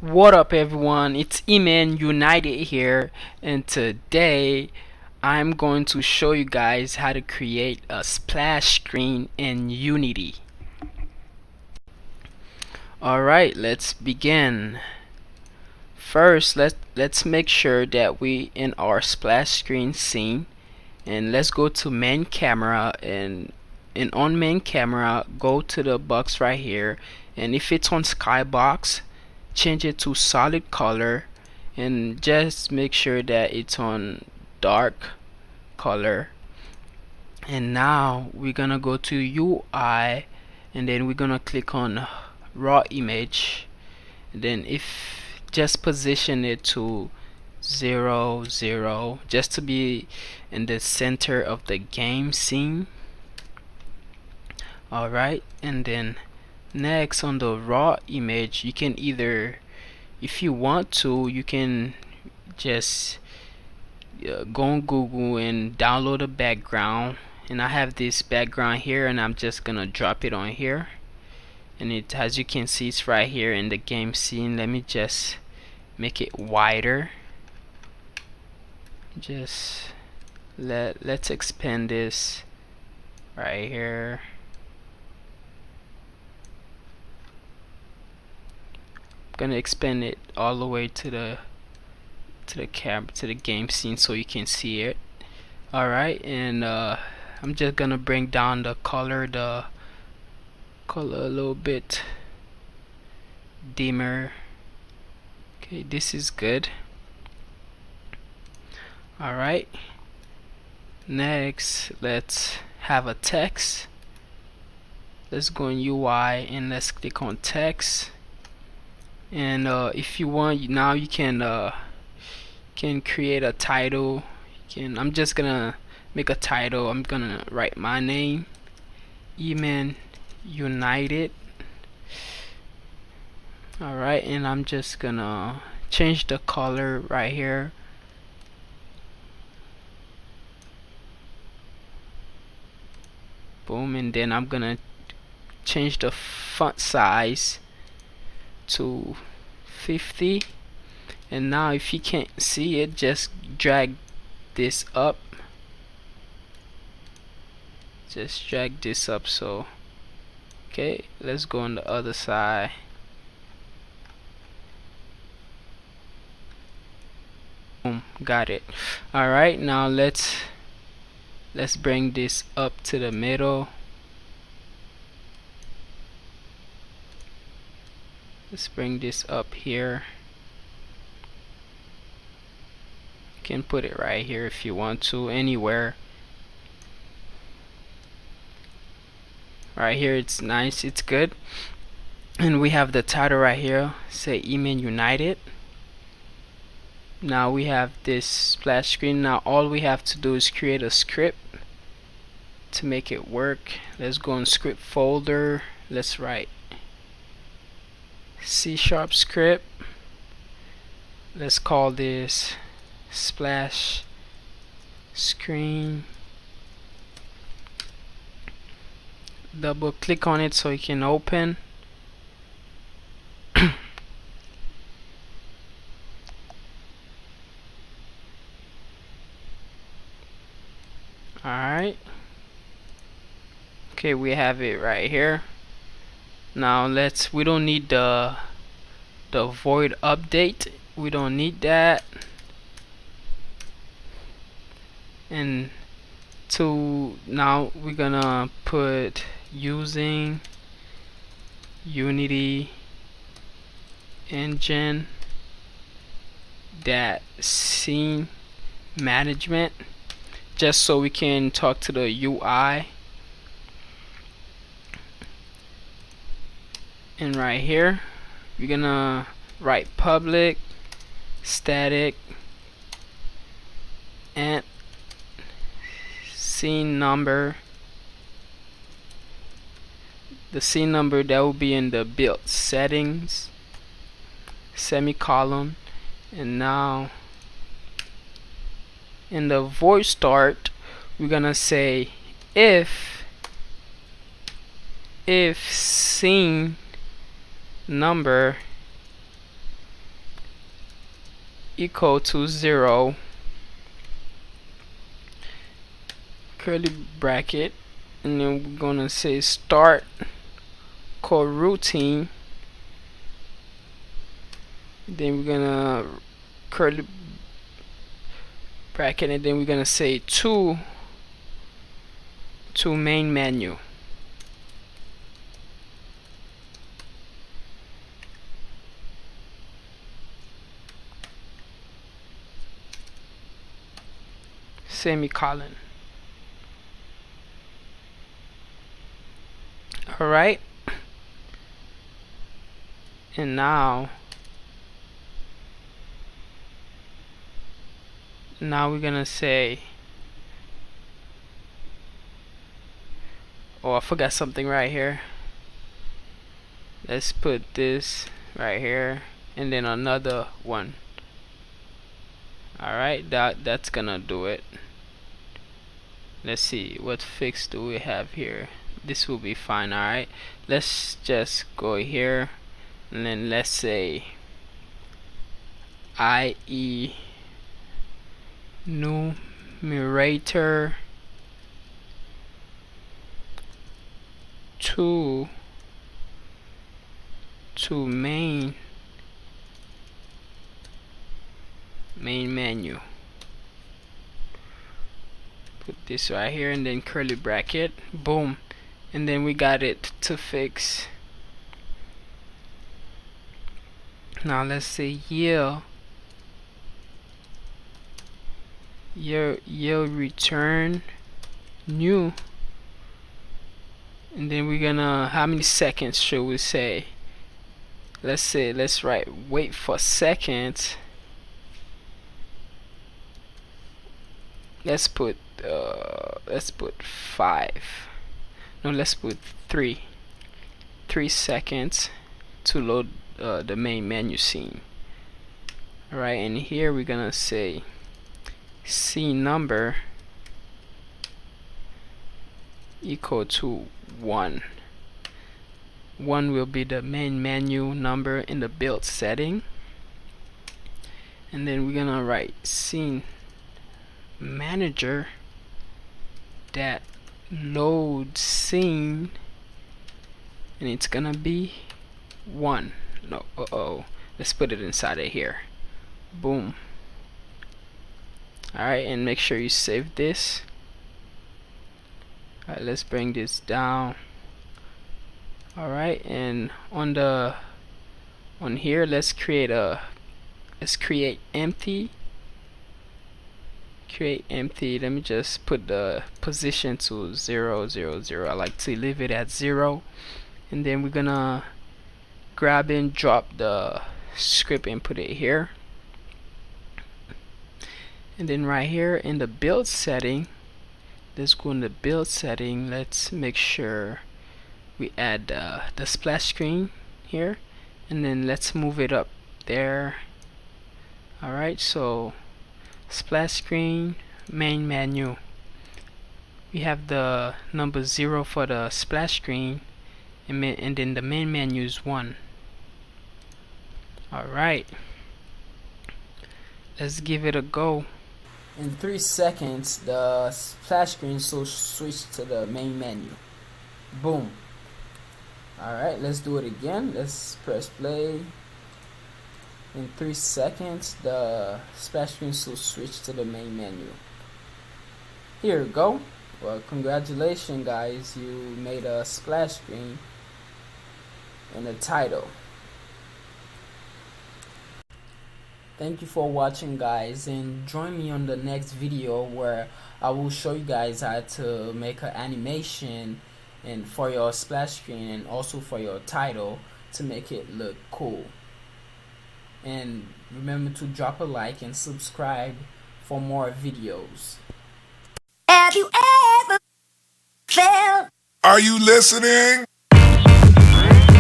What up, everyone? It's Eman United here, and today I'm going to show you guys how to create a splash screen in Unity. Alright, let's begin. First, let's make sure that we in our splash screen scene, and let's go to main camera, and on main camera go to the box right here, and if it's on skybox, change it to solid color, and just make sure that it's on dark color. And now we're gonna go to UI, and then we're gonna click on raw image, and then if just position it to 0 0, just to be in the center of the game scene. Alright, and then next on the raw image, you can either, if you want to, you can just go on Google and download a background, and I have this background here, and I'm just gonna drop it on here, and it, as you can see, it's right here in the game scene. Let me just make it wider. Just let's expand this right here. Gonna expand it all the way to the game scene so you can see it. Alright, and I'm just gonna bring down the color a little bit dimmer. Okay, this is good. Alright, next let's have a text. Let's go in UI and let's click on text, and if you want, now you can create a title. I'm just gonna make a title. I'm gonna write my name, Eman United. Alright, and I'm just gonna change the color right here. Boom, and then I'm gonna change the font size to 50. And now if you can't see it, just drag this up. Just drag this up. So okay, let's go on the other side. Boom, got it. Alright, now let's bring this up to the middle. Let's bring this up here. You can put it right here if you want to, anywhere. Right here, it's nice, it's good. And we have the title right here, say Eman United. Now we have this splash screen. Now all we have to do is create a script to make it work. Let's go in script folder. Let's write C# script. Let's call this splash screen. Double click on it so you can open. Alright, okay, we have it right here. Now we don't need the void update. We don't need that. And now we're gonna put using Unity engine that scene management, just so we can talk to the UI. And right here we're gonna write public static and scene number. The scene number that will be in the build settings, semicolon. And now in the void start, we're gonna say if scene number equal to 0, curly bracket, and then we're gonna say start coroutine. Then we're gonna curly bracket, and then we're gonna say to main menu. Semicolon. Alright, and now we're gonna say, oh, I forgot something right here. Let's put this right here and then another one. Alright, that's gonna do it. Let's see, what fix do we have here? This will be fine. Alright, let's just go here and then let's say IE numerator to main menu. Put this right here and then curly bracket, boom, and then we got it to fix. Now let's say yield return new, and then we're gonna, how many seconds should we say? Let's write wait for seconds. Let's put 5. No, let's put 3 seconds to load the main menu scene. Alright, and here we're gonna say scene number equal to 1. 1 will be the main menu number in the build setting, and then we're gonna write scene manager that load scene, and it's gonna be 1. No, let's put it inside of here. Boom. Alright, and make sure you save this. Alright, let's bring this down. Alright, and on here, let's create empty. Create empty. Let me just put the position to 0, 0, 0. I like to leave it at 0, and then we're gonna grab and drop the script and put it here. And then right here in the build setting, let's go in the build setting. Let's make sure we add the splash screen here, and then let's move it up there. Alright, so splash screen, main menu. We have the number 0 for the splash screen, and then the main menu is 1. Alright, let's give it a go. In 3 seconds, the splash screen will switch to the main menu. Boom. Alright, let's do it again. Let's press play. In 3 seconds, the splash screen will switch to the main menu. Here we go. Well, congratulations guys, you made a splash screen and a title. Thank you for watching guys, and join me on the next video where I will show you guys how to make an animation and for your splash screen and also for your title to make it look cool. And remember to drop a like and subscribe for more videos. Have you ever felt? Are you listening?